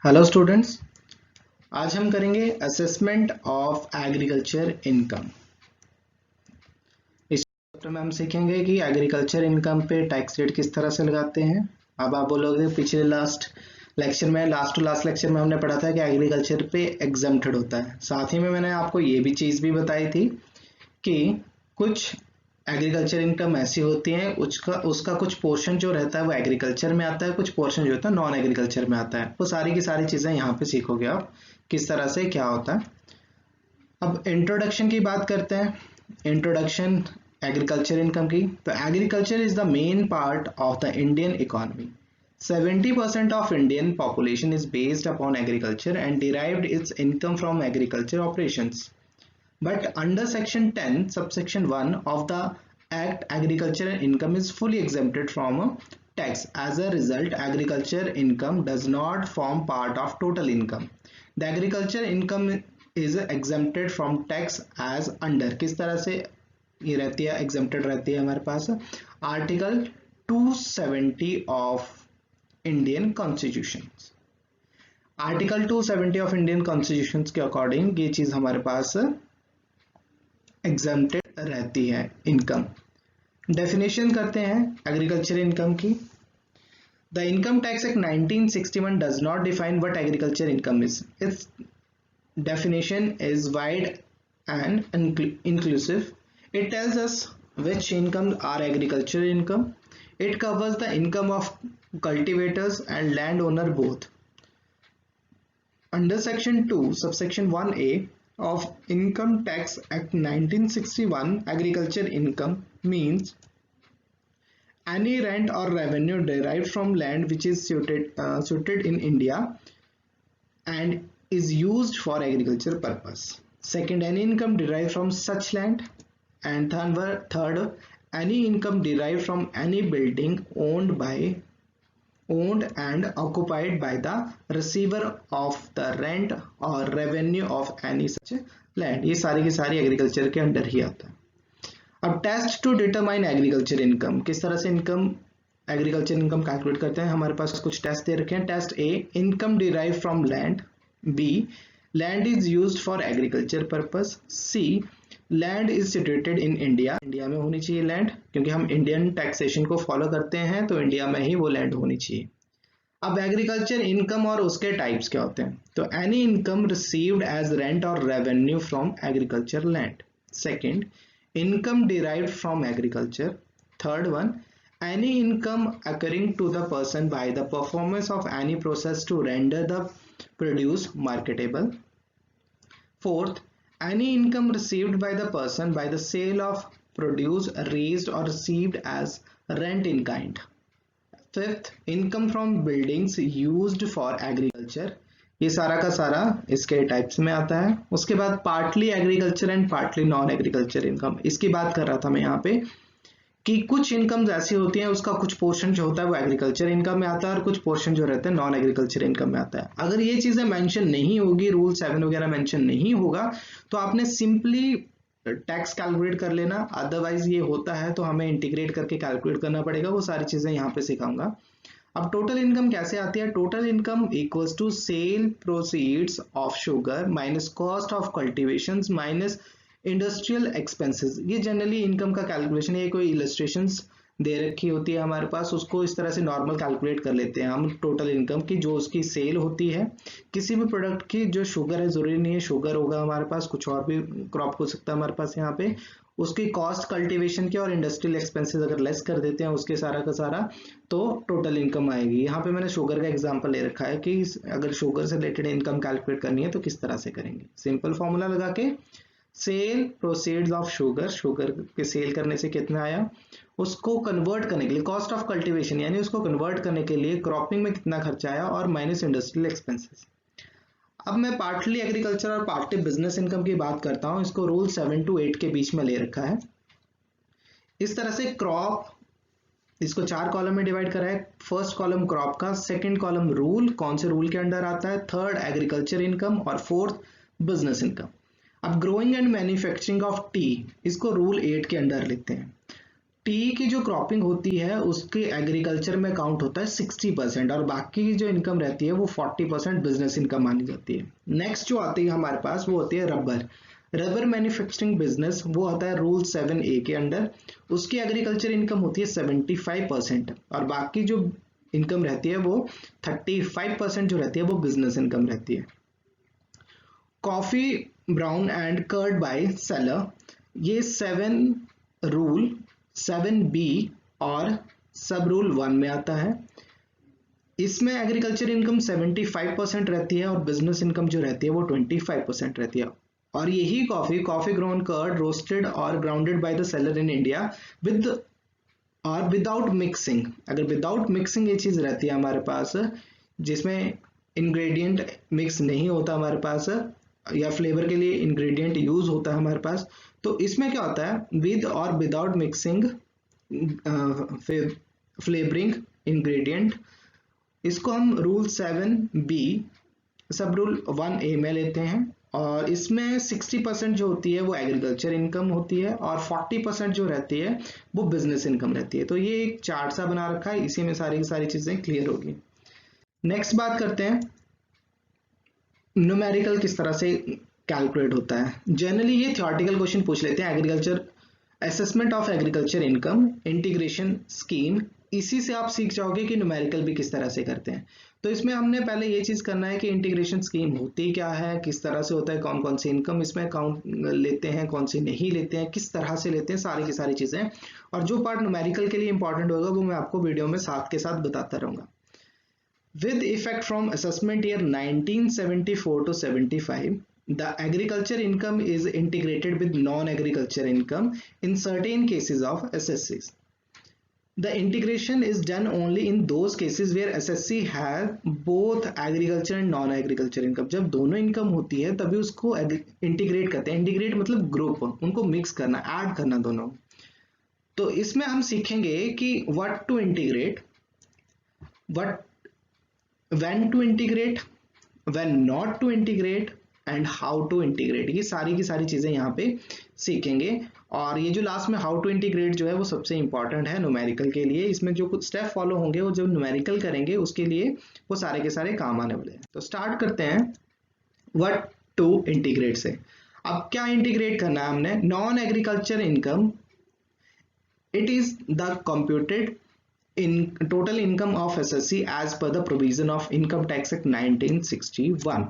Hello students, आज हम करेंगे असेसमेंट ऑफ एग्रीकल्चर इनकम। इस चैप्टर में हम सीखेंगे कि एग्रीकल्चर इनकम पे टैक्स रेट किस तरह से लगाते हैं। अब आप बोलोगे पिछले लास्ट टू लास्ट लेक्चर में हमने पढ़ा था कि एग्रीकल्चर पे एग्जम्प्टेड होता है। साथ ही में मैंने आपको ये भी चीज़ भी बताई थी कि कुछ एग्रीकल्चर इनकम ऐसी होती है उसका कुछ पोर्शन जो रहता है वो एग्रीकल्चर में आता है, कुछ पोर्शन जो होता है नॉन एग्रीकल्चर में आता है। वो सारी की सारी चीज़ें यहाँ पे सीखोगे आप किस तरह से क्या होता है। अब इंट्रोडक्शन की बात करते हैं। इंट्रोडक्शन एग्रीकल्चर इनकम की, तो agriculture is the main part of the Indian economy. 70% of Indian population is based upon agriculture and derived its income from agriculture operations. But under Section 10, subsection 1 of the Act, agricultural income is fully exempted from tax. As a result, agriculture income does not form part of total income. The agriculture income is exempted from tax as under, किस तरह से ये रहती है, exempted रहती है हमारे पास article 270 of Indian constitution. Article 270 of Indian constitution के अकॉर्डिंग ये चीज हमारे पास एग्जम्प्टेड रहती है इनकम। डेफिनेशन करते हैं एग्रीकल्चर इनकम की। The income tax act 1961 does not define what agriculture income is. It's definition is wide and inclusive. It tells us which incomes are agricultural income. It covers the income of cultivators and landowner both. Under section 2 subsection 1a of Income Tax Act 1961, agriculture income means any rent or revenue derived from land which is suited in India and is used for agriculture purpose. Second, any income derived from such land. And third, any income derived from any building owned and occupied by the receiver of the rent or revenue of any such land. ये सारी की सारी agriculture के under ही आता है। अब test to determine agriculture income, किस तरह से इनकम एग्रीकल्चर इनकम कैलकुलेट करते हैं। हमारे पास कुछ टेस्ट दे रखे हैं। Test A, income derive from land. B, land is used for agriculture purpose. C, land is situated in India. India में होनी चाहिए लैंड, क्योंकि हम इंडियन टैक्सेशन को फॉलो करते हैं तो इंडिया में ही वो लैंड होनी चाहिए। अब एग्रीकल्चर इनकम और उसके टाइप्स क्या होते हैं, तो any income received as rent और revenue from agriculture land. Second, income derived from agriculture. Third one, any income occurring to the person by the performance of any process to render the produce marketable. Fourth, any income received by the person by the sale of produce raised or received as rent in kind. Fifth, income from buildings used for agriculture. ये सारा का सारा इसके types में आता है। उसके बाद partly agriculture and partly non agriculture income, इसकी बात कर रहा था मैं यहाँ पे कि कुछ इनकम्स ऐसी होती हैं उसका कुछ पोर्शन जो होता है वो एग्रीकल्चर इनकम में आता है और कुछ पोर्शन जो रहता है नॉन एग्रीकल्चर इनकम में आता है। अगर ये चीजें मेंशन नहीं होगी, रूल 7 वगैरह मेंशन नहीं होगा, तो आपने सिंपली टैक्स कैलकुलेट कर लेना। अदरवाइज ये होता है तो हमें इंटीग्रेट करके कैलकुलेट करना पड़ेगा। वो सारी चीजें यहाँ पे सिखाऊंगा। अब टोटल इनकम कैसे आती है। Total income equals to sale proceeds of sugar minus cost of cultivation minus industrial expenses. ये जनरली इनकम का कैलकुलेशन है। कोई इलस्ट्रेशंस दे रखी होती है हमारे पास, उसको इस तरह से नॉर्मल कैलकुलेट कर लेते हैं हम टोटल इनकम की, जो उसकी सेल होती है किसी भी प्रोडक्ट की। जो शुगर है, जरूरी नहीं है शुगर होगा हमारे पास, कुछ और भी क्रॉप हो सकता है हमारे पास यहाँ पे। उसकी कॉस्ट कल्टीवेशन की और इंडस्ट्रियल एक्सपेंसेस अगर लेस कर देते हैं उसके सारा का सारा, तो टोटल इनकम आएगी। यहाँ पे मैंने शुगर का एग्जांपल ले रखा है कि अगर शुगर से रिलेटेड इनकम कैलकुलेट करनी है तो किस तरह से करेंगे। सिंपल फॉर्मूला लगा के sale proceeds of sugar, sugar के सेल करने से कितना आया, उसको कन्वर्ट करने के लिए कॉस्ट ऑफ कल्टीवेशन यानी उसको कन्वर्ट करने के लिए क्रॉपिंग में कितना खर्चा आया और माइनस इंडस्ट्रियल एक्सपेंसेस। अब मैं पार्टली एग्रीकल्चर और पार्टली बिजनेस इनकम की बात करता हूं। इसको रूल 7 to 8 के बीच में ले रखा है। इस तरह से क्रॉप, इसको 4 कॉलम में डिवाइड करा है। फर्स्ट कॉलम क्रॉप का, सेकंड कॉलम रूल, कौन से रूल के अंडर आता है, थर्ड एग्रीकल्चर इनकम और फोर्थ बिजनेस इनकम। अब growing and manufacturing of T, इसको रूल 8 के अंडर लेते हैं। टी की जो क्रॉपिंग होती है उसके एग्रीकल्चर में काउंट होता है 60% और बाकी की जो इनकम रहती है वो 40% बिजनेस इनकम मानी जाती है। नेक्स्ट जो आती है हमारे पास वो होती है रबर। रबर मैन्युफैक्चरिंग बिजनेस वो आता है रूल 7A के अंडर। उसकी एग्रीकल्चर इनकम होती है 75% और बाकी जो इनकम रहती है वो 35% जो रहती है वो बिजनेस इनकम रहती है। Coffee brown and curd by seller, ये 7B और सब रूल 1 में आता है। इसमें एग्रीकल्चर इनकम 75% रहती है और बिजनेस इनकम जो रहती है वो 25% रहती है। और यही कॉफी ग्रोन कर्ड रोस्टेड और grounded by the seller in India with और विदाउट मिक्सिंग। अगर विदाउट मिक्सिंग ये चीज रहती है हमारे पास, जिसमें इंग्रेडिएंट मिक्स नहीं होता हमारे पास या फ्लेवर के लिए इंग्रेडिएंट यूज होता है हमारे पास, तो इसमें क्या होता है विद और विदाउट मिक्सिंग फ्लेवरिंग इंग्रेडिएंट, इसको हम रूल 7B सब रूल 1A में लेते हैं। और इसमें 60% जो होती है वो एग्रीकल्चर इनकम होती है और 40% जो रहती है वो बिजनेस इनकम रहती है। तो ये एक चार्ट सा बना रखा है, इसी में सारी की सारी चीजें क्लियर होगी। नेक्स्ट बात करते हैं न्यूमेरिकल किस तरह से कैलकुलेट होता है। जनरली ये थ्योरेटिकल क्वेश्चन पूछ लेते हैं, agriculture assessment of agriculture income integration scheme, इसी से आप सीख जाओगे कि न्यूमेरिकल भी किस तरह से करते हैं। तो इसमें हमने पहले ये चीज करना है कि इंटीग्रेशन स्कीम होती क्या है, किस तरह से होता है, कौन कौन सी इनकम इसमें काउंट लेते हैं, कौन सी नहीं लेते हैं, किस तरह से लेते हैं, सारी की सारी चीजें। और जो पार्ट न्यूमेरिकल के लिए इंपॉर्टेंट होगा वो मैं आपको वीडियो में साथ के साथ बताता रहूंगा। With effect from assessment year 1974 to 75, the agriculture income is integrated with non-agriculture income in certain cases of SSCs. The integration is done only in those cases where SSC has both agriculture and non-agriculture income. जब दोनों income होती है तभी उसको integrate करते हैं। Integrate मतलब group, उनको मिक्स करना, ऐड करना दोनों। तो इसमें हम सीखेंगे कि what to integrate, what when to integrate, when not to integrate and how to integrate, ये सारी की सारी चीजें यहाँ पे सीखेंगे। और ये जो लास्ट में हाउ टू इंटीग्रेट जो है वो सबसे इंपॉर्टेंट है न्यूमेरिकल के लिए। इसमें जो कुछ स्टेप फॉलो होंगे वो जब न्यूमेरिकल करेंगे उसके लिए वो सारे के सारे काम आने वाले हैं। तो स्टार्ट करते हैं व्हाट टू इंटीग्रेट से। अब क्या इंटीग्रेट करना है हमने, non agriculture income, it is the computed in total income of SSC as per the provision of Income Tax Act 1961.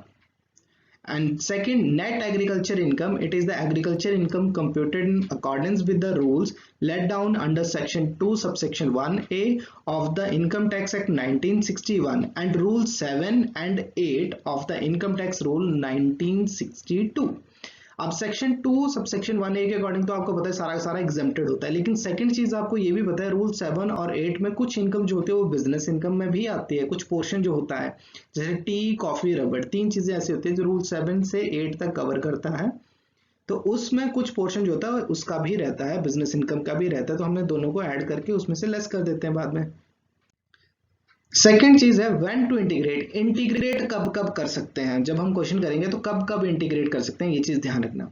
And second, net agriculture income, it is the agriculture income computed in accordance with the rules laid down under section 2 subsection 1A of the Income Tax Act 1961 and rule 7 and 8 of the Income Tax Rule 1962. अब section 2 subsection 1A के according तो आपको पता है सारा सारा exempted होता है, लेकिन सेकंड चीज आपको ये भी पता है रूल 7 और 8 में कुछ इनकम जो होती है वो बिजनेस इनकम में भी आती है। कुछ पोर्शन जो होता है जैसे टी, कॉफी, रबर, 3 चीजें ऐसी होती है जो रूल 7 से 8 तक कवर करता है। तो उसमें कुछ पोर्शन जो होता है उसका भी रहता है, बिजनेस इनकम का भी रहता है, तो हमने दोनों को ऐड करके उसमें से लेस कर देते हैं बाद में। सेकेंड चीज है व्हेन टू इंटीग्रेट। इंटीग्रेट कब कब कर सकते हैं, जब हम क्वेश्चन करेंगे तो कब कब इंटीग्रेट कर सकते हैं, ये चीज ध्यान रखना।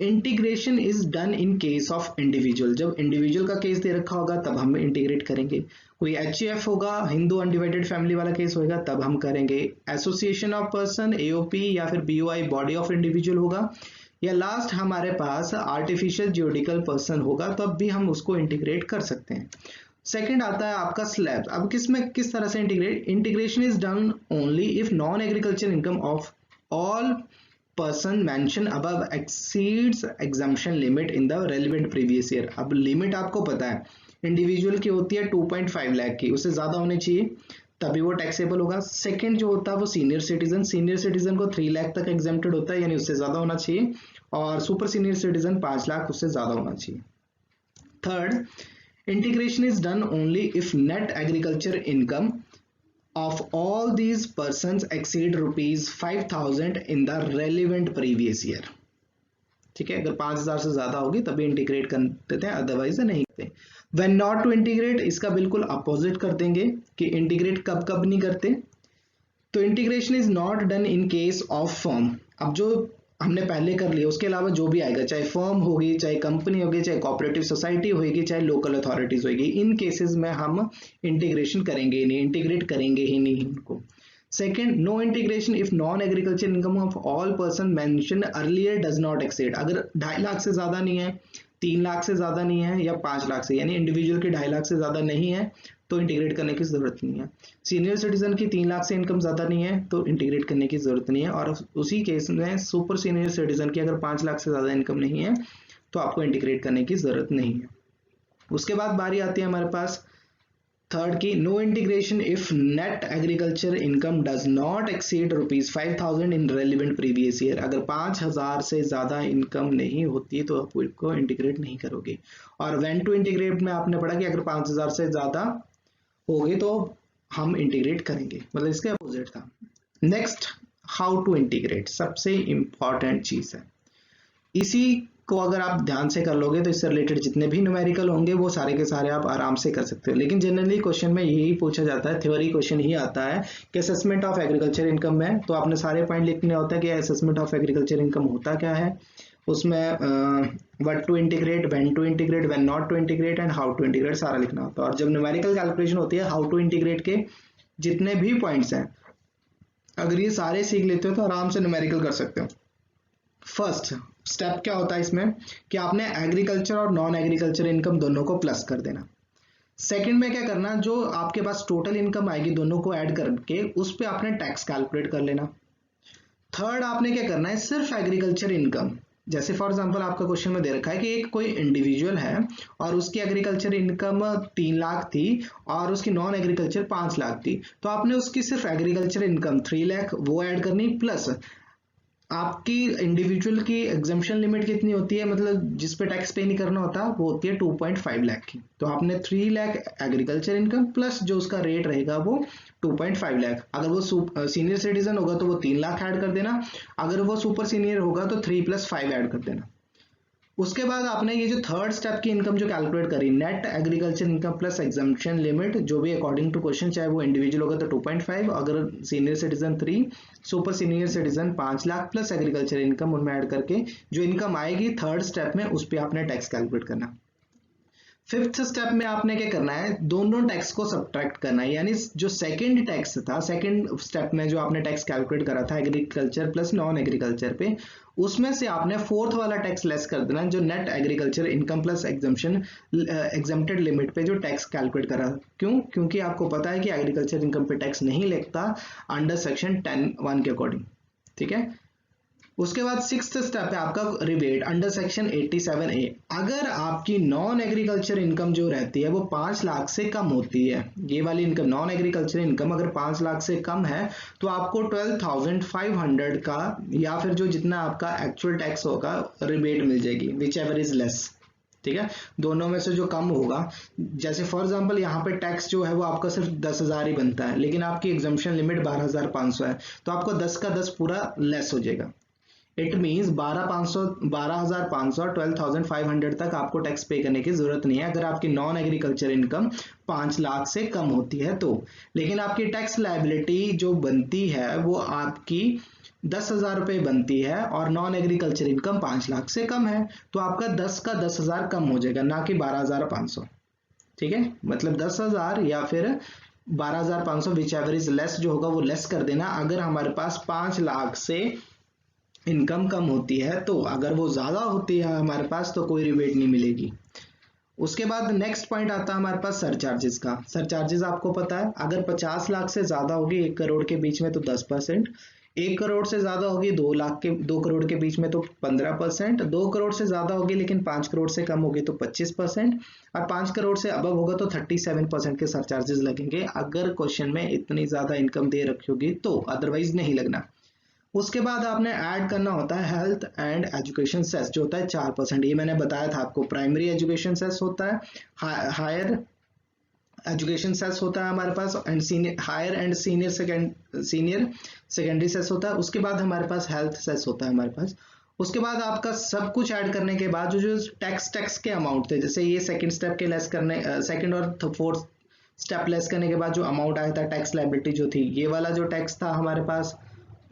Integration is done in case of individual, जब इंडिविजुअल का केस दे रखा होगा तब हम इंटीग्रेट करेंगे। कोई HUF होगा, हिंदू अनडिवाइडेड फैमिली वाला केस होगा तब हम करेंगे। एसोसिएशन ऑफ पर्सन, AOP या फिर BOI बॉडी ऑफ इंडिविजुअल होगा, या लास्ट हमारे पास आर्टिफिशियल ज्यूडिकल पर्सन होगा तब भी हम उसको इंटीग्रेट कर सकते हैं। सेकेंड आता है आपका स्लैब। अब किस तरह से integration is done only if non agriculture income of all person mention above exceeds exemption limit in the relevant previous year. अब लिमिट आपको पता है इंडिविजुअल की होती है 2.5 लाख की, उससे ज्यादा होनी चाहिए तभी वो टैक्सेबल होगा। सेकंड जो होता है वो सीनियर सिटीजन को 3 लाख तक एग्जेम्प्टेड होता है, यानी उससे ज्यादा होना चाहिए। और सुपर सीनियर सिटीजन 5 लाख, उससे ज्यादा होना चाहिए। Third, integration is done only if net agriculture income of all these persons exceed rupees 5,000 in the relevant previous year। ठीक है, अगर 5,000 से ज्यादा होगी तभी इंटीग्रेट कर देते हैं, अदरवाइज नहीं करते। when not to integrate, इसका बिल्कुल अपोजिट कर देंगे कि इंटीग्रेट कब नहीं करते। तो integration is not done in case of firm. अब जो हमने पहले कर लिया, उसके अलावा जो भी आएगा, चाहे फर्म होगी, चाहे कंपनी होगी, चाहे कोऑपरेटिव सोसाइटी होगी, चाहे लोकल अथॉरिटीज होगी, इन केसेस में हम इंटीग्रेशन करेंगे ही नहीं, इंटीग्रेट करेंगे ही नहीं उनको। Second, no integration if non agriculture income of all person mention earlier does not exceed, अगर 2.5 लाख से ज्यादा नहीं है, 3 लाख से ज्यादा नहीं है, या 5 लाख से, यानी इंडिविजुअल की 2.5 लाख से ज्यादा नहीं है तो इंटीग्रेट करने की जरूरत नहीं है। सीनियर सिटीजन की 3 लाख से इनकम ज्यादा नहीं है तो इंटीग्रेट करने की जरूरत नहीं है। और उसी केस में सुपर सीनियर सिटीजन की अगर 5 लाख से ज्यादा इनकम नहीं है तो आपको इंटीग्रेट करने की जरूरत नहीं है। उसके बाद बारी आती है हमारे पास थर्ड की, no integration if net agriculture income does not exceed ₹5,000 in relevant previous year, अगर 5,000 से ज्यादा इनकम नहीं होती तो आप इसको इंटीग्रेट नहीं करोगे। और व्हेन टू इंटीग्रेट में आपने पढ़ा कि अगर 5,000 से ज्यादा होगी तो हम इंटीग्रेट करेंगे, मतलब इसके अपोजिट था। नेक्स्ट, हाउ टू इंटीग्रेट, सबसे इंपॉर्टेंट चीज है। इसी को अगर आप ध्यान से कर लोगे तो इससे रिलेटेड जितने भी न्यूमेरिकल होंगे वो सारे के सारे आप आराम से कर सकते हो। लेकिन जनरली क्वेश्चन में यही पूछा जाता है, थ्योरी क्वेश्चन ही आता है कि असेसमेंट ऑफ एग्रीकल्चर इनकम में, तो आपने सारे पॉइंट लिखने होता है कि असेसमेंट ऑफ एग्रीकल्चर इनकम होता क्या है, उसमें what to integrate, when to integrate, when not to integrate and how to integrate सारा लिखना होता है। और जब न्यूमेरिकल कैलकुलेशन होती है, हाउ टू इंटीग्रेट के जितने भी पॉइंट्स हैं अगर ये सारे सीख लेते हो तो आराम से न्यूमेरिकल कर सकते हो। फर्स्ट स्टेप क्या होता है इसमें कि आपने एग्रीकल्चर और नॉन एग्रीकल्चर इनकम दोनों को प्लस कर देना। सेकंड में क्या करना, जो आपके पास टोटल इनकम आएगी दोनों को ऐड करके उस पे आपने टैक्स कैलकुलेट कर लेना। थर्ड आपने क्या करना है, सिर्फ एग्रीकल्चर इनकम, जैसे फॉर एग्जांपल आपका क्वेश्चन में दे रखा है कि एक कोई इंडिविजुअल है और उसकी एग्रीकल्चर इनकम 3 लाख थी और उसकी नॉन एग्रीकल्चर 5 लाख थी, तो आपने उसकी सिर्फ एग्रीकल्चर इनकम 3 लाख वो ऐड करनी, प्लस आपकी इंडिविजुअल की एग्जम्पशन लिमिट कितनी होती है, मतलब जिस पे टैक्स पे नहीं करना होता, वो होती है 2.5 लाख की। तो आपने 3 लाख एग्रीकल्चर इनकम प्लस जो उसका रेट रहेगा वो 2.5 लाख। अगर वो सीनियर सिटीजन होगा तो वो 3 लाख ऐड कर देना, अगर वो सुपर सीनियर होगा तो 3 + 5 ऐड कर देना। उसके बाद आपने ये जो थर्ड स्टेप की इनकम जो कैलकुलेट करी, net agriculture income plus exemption limit, जो भी अकॉर्डिंग टू क्वेश्चन, चाहे वो इंडिविजुअल होगा तो 2.5, अगर senior citizen 3, super senior citizen 5 lakh plus agriculture income, उनमें ऐड करके जो इनकम आएगी थर्ड स्टेप में उस पर आपने टैक्स कैलकुलेट करना। फिफ्थ स्टेप में आपने क्या करना है, दोनों टैक्स को सब्ट्रैक्ट करना है, यानी जो सेकंड टैक्स था, सेकंड स्टेप में जो आपने टैक्स कैलकुलेट करा था एग्रीकल्चर प्लस नॉन एग्रीकल्चर पे, उसमें से आपने फोर्थ वाला टैक्स लेस कर देना, जो net agriculture income plus exempted limit पे जो टैक्स कैलकुलेट करा। क्यों? क्योंकि आपको पता है कि एग्रीकल्चर इनकम पे टैक्स नहीं लगता अंडर सेक्शन 10(1) के अकॉर्डिंग, ठीक है। उसके बाद सिक्स्थ स्टेप है आपका रिबेट अंडर सेक्शन 87A। अगर आपकी नॉन एग्रीकल्चर इनकम जो रहती है वो 5 लाख से कम होती है, ये वाली इनकम नॉन एग्रीकल्चर इनकम अगर 5 लाख से कम है तो आपको 12,500 का या फिर जो जितना आपका एक्चुअल टैक्स होगा रिबेट मिल जाएगी, विच एवर इज लेस, ठीक है। दोनों में से जो कम होगा, जैसे फॉर एग्जांपल यहाँ पे टैक्स जो है वो आपका सिर्फ 10,000 ही बनता है, लेकिन आपकी एग्जम्पशन लिमिट 12,500 है, तो आपको 10 का 10 पूरा लेस हो जाएगा। इट मीन्स 12,500 12,500 तक आपको टैक्स पे करने की जरूरत नहीं है अगर आपकी नॉन एग्रीकल्चर इनकम 5 लाख से कम होती है तो। लेकिन आपकी टैक्स लायबिलिटी जो बनती है वो आपकी 10,000 रुपये बनती है और नॉन एग्रीकल्चर इनकम 5 लाख से कम है, तो आपका 10 का 10,000 कम हो जाएगा, ना कि 12,500, ठीक है। मतलब 10,000 या फिर 12,500 विच एवर इज लेस जो होगा वो लेस कर देना अगर हमारे पास 5 लाख से इनकम कम होती है तो। अगर वो ज्यादा होती है हमारे पास तो कोई रिबेट नहीं मिलेगी। उसके बाद नेक्स्ट पॉइंट आता है हमारे पास सरचार्जेस का। सरचार्जेस आपको पता है अगर 50 लाख से ज्यादा होगी 1 करोड़ के बीच में तो 10%, 1 करोड़ से ज्यादा होगी 2 करोड़ के बीच में तो 15%, 2 करोड़ से ज्यादा होगी लेकिन 5 करोड़ से कम होगी तो 25%, और 5 करोड़ से अबव होगा तो 37% के सरचार्जेस लगेंगे अगर क्वेश्चन में इतनी ज्यादा इनकम दे रखी होगी तो, अदरवाइज नहीं लगना। उसके बाद आपने ऐड करना होता है हेल्थ एंड एजुकेशन सेस जो होता है 4%। ये मैंने बताया था आपको, प्राइमरी एजुकेशन सेस होता है, हायर एजुकेशन सेस होता है हमारे पास, and senior higher and senior secondary cess होता है। उसके बाद हमारे पास हेल्थ सेस होता है हमारे पास। उसके बाद आपका सब कुछ ऐड करने के बाद जो टैक्स के अमाउंट थे, जैसे ये सेकंड स्टेप के लेस करने, सेकंड और फोर्थ स्टेप लेस करने के बाद जो अमाउंट आया था टैक्स लायबिलिटी जो थी, ये वाला जो टैक्स था हमारे पास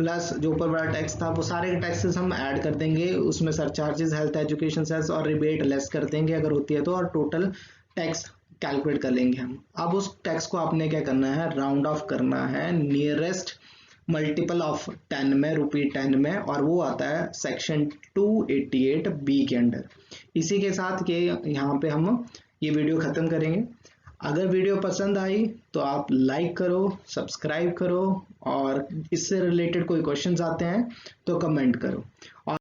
प्लस जो ऊपर वाला टैक्स था वो सारे टैक्सेस हम ऐड कर देंगे, उसमें सरचार्जेस, हेल्थ, एजुकेशन सेस और रिबेट लेस कर देंगे अगर होती है तो, और टोटल टैक्स कैलकुलेट कर लेंगे हम। अब उस टैक्स को आपने क्या करना है, राउंड ऑफ करना है नियरेस्ट मल्टीपल ऑफ 10 में, ₹10 में, और वो आता है सेक्शन 288B के अंडर। इसी के साथ के यहाँ पे हम ये वीडियो खत्म करेंगे। अगर वीडियो पसंद आई तो आप लाइक करो, सब्सक्राइब करो, और इससे रिलेटेड कोई क्वेश्चंस आते हैं तो कमेंट करो। और